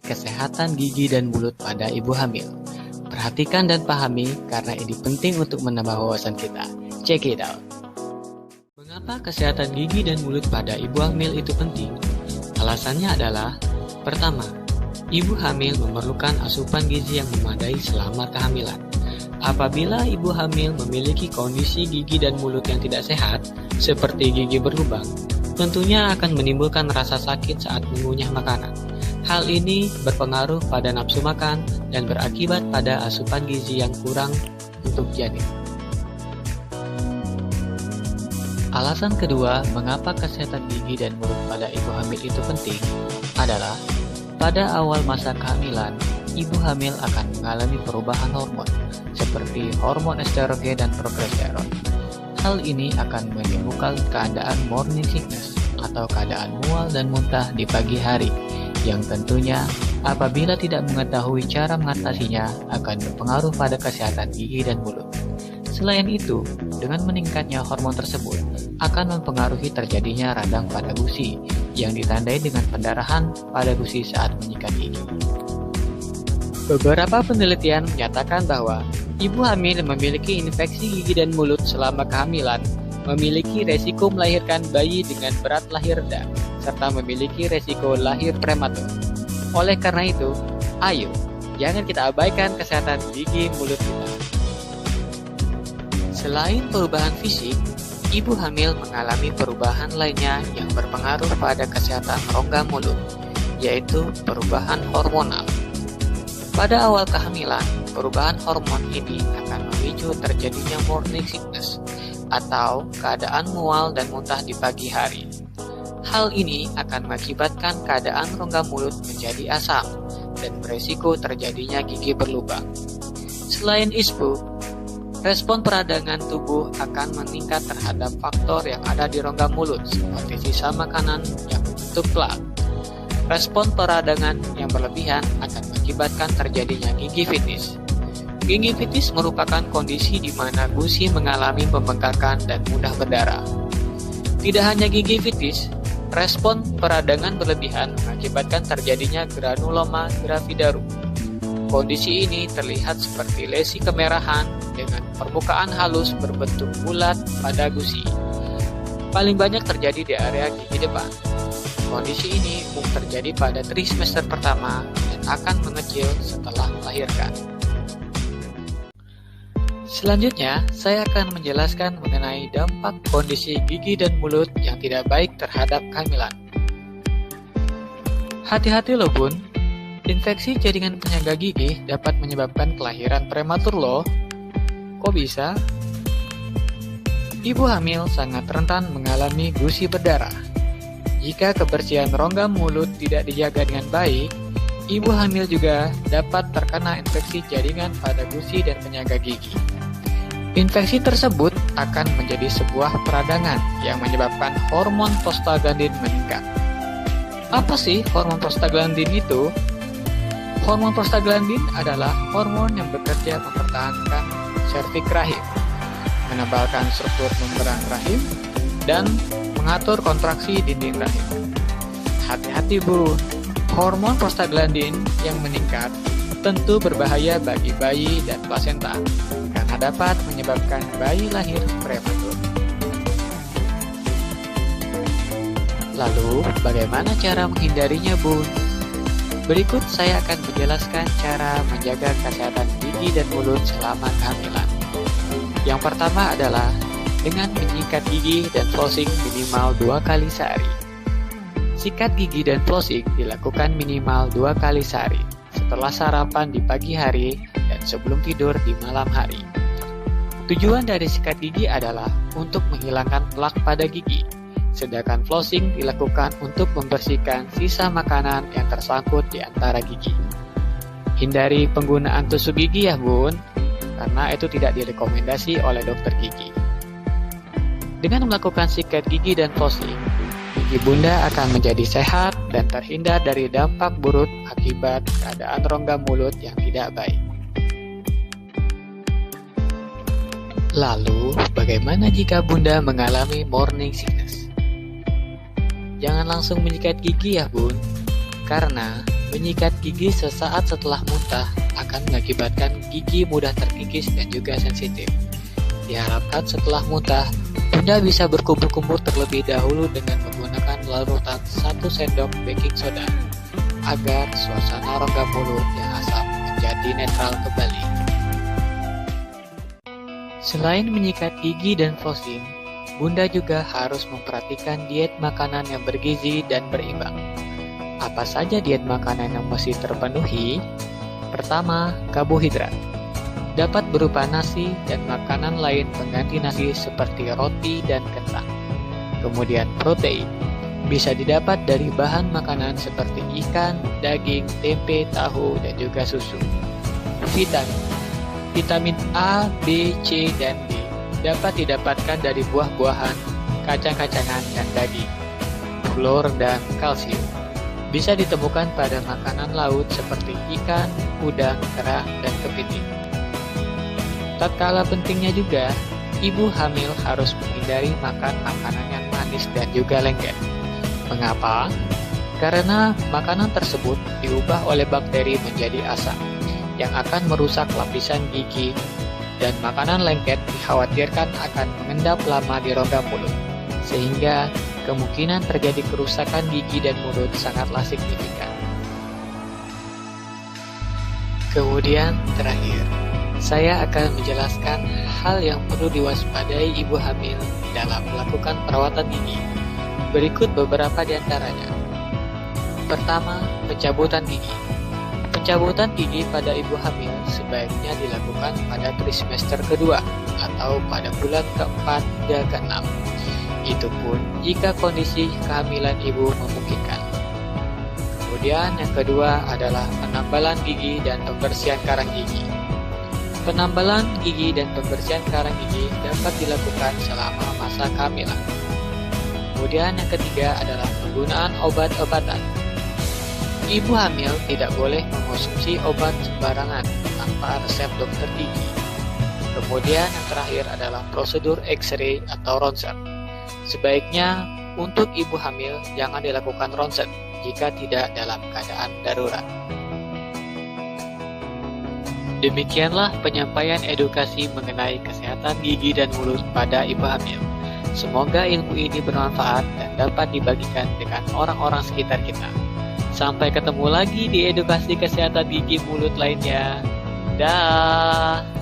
kesehatan gigi dan mulut pada ibu hamil. Perhatikan dan pahami karena ini penting untuk menambah wawasan kita. Check it out. Mengapa kesehatan gigi dan mulut pada ibu hamil itu penting? Alasannya adalah, pertama, ibu hamil memerlukan asupan gizi yang memadai selama kehamilan. Apabila ibu hamil memiliki kondisi gigi dan mulut yang tidak sehat, seperti gigi berlubang, tentunya akan menimbulkan rasa sakit saat mengunyah makanan. Hal ini berpengaruh pada nafsu makan dan berakibat pada asupan gizi yang kurang untuk janin. Alasan kedua, mengapa kesehatan gigi dan mulut pada ibu hamil itu penting adalah pada awal masa kehamilan, ibu hamil akan mengalami perubahan hormon seperti hormon estrogen dan progesteron. Hal ini akan menimbulkan keadaan morning sickness atau keadaan mual dan muntah di pagi hari yang tentunya apabila tidak mengetahui cara mengatasinya akan berpengaruh pada kesehatan gigi dan mulut. Selain itu, dengan meningkatnya hormon tersebut akan mempengaruhi terjadinya radang pada gusi yang ditandai dengan pendarahan pada gusi saat menyikat gigi. Beberapa penelitian menyatakan bahwa ibu hamil memiliki infeksi gigi dan mulut selama kehamilan memiliki resiko melahirkan bayi dengan berat lahir rendah serta memiliki resiko lahir prematur. Oleh karena itu, ayo jangan kita abaikan kesehatan gigi mulut kita. Selain perubahan fisik, ibu hamil mengalami perubahan lainnya yang berpengaruh pada kesehatan rongga mulut, yaitu perubahan hormonal. Pada awal kehamilan, perubahan hormon ini akan memicu terjadinya morning sickness atau keadaan mual dan muntah di pagi hari. Hal ini akan mengakibatkan keadaan rongga mulut menjadi asam dan beresiko terjadinya gigi berlubang. Selain itu, respon peradangan tubuh akan meningkat terhadap faktor yang ada di rongga mulut seperti sisa makanan yang membentuk plak. Respon peradangan yang berlebihan akan mengakibatkan terjadinya gingivitis. Gingivitis merupakan kondisi di mana gusi mengalami pembengkakan dan mudah berdarah. Tidak hanya gingivitis, respon peradangan berlebihan mengakibatkan terjadinya granuloma gravidarum. Kondisi ini terlihat seperti lesi kemerahan dengan permukaan halus berbentuk bulat pada gusi. Paling banyak terjadi di area gigi depan. Kondisi ini umum terjadi pada trimester pertama dan akan mengecil setelah melahirkan. Selanjutnya, saya akan menjelaskan mengenai dampak kondisi gigi dan mulut yang tidak baik terhadap kehamilan. Hati-hati loh bun, infeksi jaringan penyangga gigi dapat menyebabkan kelahiran prematur loh. Kok bisa? Ibu hamil sangat rentan mengalami gusi berdarah. Jika kebersihan rongga mulut tidak dijaga dengan baik, ibu hamil juga dapat terkena infeksi jaringan pada gusi dan penyangga gigi. Infeksi tersebut akan menjadi sebuah peradangan yang menyebabkan hormon prostaglandin meningkat. Apa sih hormon prostaglandin itu? Hormon prostaglandin adalah hormon yang bekerja mempertahankan serviks rahim, menebalkan struktur membran rahim, dan mengatur kontraksi dinding rahim. Hati-hati bu, hormon prostaglandin yang meningkat tentu berbahaya bagi bayi dan plasenta karena dapat menyebabkan bayi lahir prematur. Lalu, bagaimana cara menghindarinya, Bun? Berikut saya akan menjelaskan cara menjaga kesehatan gigi dan mulut selama kehamilan. Yang pertama adalah dengan menyikat gigi dan flossing minimal 2 kali sehari. Sikat gigi dan flossing dilakukan minimal 2 kali sehari, setelah sarapan di pagi hari dan sebelum tidur di malam hari. Tujuan dari sikat gigi adalah untuk menghilangkan plak pada gigi, sedangkan flossing dilakukan untuk membersihkan sisa makanan yang tersangkut di antara gigi. Hindari penggunaan tusuk gigi ya bun, karena itu tidak direkomendasi oleh dokter gigi. Dengan melakukan sikat gigi dan flossing, gigi bunda akan menjadi sehat dan terhindar dari dampak buruk akibat keadaan rongga mulut yang tidak baik. Lalu, bagaimana jika bunda mengalami morning sickness? Jangan langsung menyikat gigi ya bun, karena Menyikat gigi sesaat setelah muntah akan mengakibatkan gigi mudah terkikis dan juga sensitif. Diharapkan setelah muntah, Bunda bisa berkumur-kumur terlebih dahulu dengan menggunakan larutan 1 sendok baking soda agar suasana rongga mulut yang asam menjadi netral kembali. Selain menyikat gigi dan flossing, Bunda juga harus memperhatikan diet makanan yang bergizi dan berimbang. Apa saja diet makanan yang mesti terpenuhi? Pertama, karbohidrat. Dapat berupa nasi dan makanan lain pengganti nasi seperti roti dan kentang. Kemudian protein. Bisa didapat dari bahan makanan seperti ikan, daging, tempe, tahu, dan juga susu. Vitamin. Vitamin A, B, C, dan D dapat didapatkan dari buah-buahan, kacang-kacangan, dan daging. Fluor dan kalsium bisa ditemukan pada makanan laut seperti ikan, udang, kerang, dan kepiting. Tatkala pentingnya juga, ibu hamil harus menghindari makan makanan yang manis dan juga lengket. Mengapa? Karena makanan tersebut diubah oleh bakteri menjadi asam yang akan merusak lapisan gigi, dan makanan lengket dikhawatirkan akan mengendap lama di rongga mulut, sehingga kemungkinan terjadi kerusakan gigi dan mulut sangatlah signifikan. Kemudian terakhir, saya akan menjelaskan hal yang perlu diwaspadai ibu hamil dalam melakukan perawatan gigi. Berikut beberapa di antaranya. Pertama, pencabutan gigi. Pencabutan gigi pada ibu hamil sebaiknya dilakukan pada trimester kedua atau pada bulan keempat hingga keenam. Itu pun jika kondisi kehamilan ibu memungkinkan. Kemudian yang kedua adalah penambalan gigi dan pembersihan karang gigi. Penambalan gigi dan pembersihan karang gigi dapat dilakukan selama masa kehamilan. Kemudian yang ketiga adalah penggunaan obat-obatan. Ibu hamil tidak boleh mengonsumsi obat sembarangan tanpa resep dokter gigi. Kemudian yang terakhir adalah prosedur X-ray atau ronsen. Sebaiknya untuk ibu hamil jangan dilakukan ronsen jika tidak dalam keadaan darurat. Demikianlah penyampaian edukasi mengenai kesehatan gigi dan mulut pada ibu hamil. Semoga ilmu ini bermanfaat dan dapat dibagikan dengan orang-orang sekitar kita. Sampai ketemu lagi di edukasi kesehatan gigi mulut lainnya. Dah.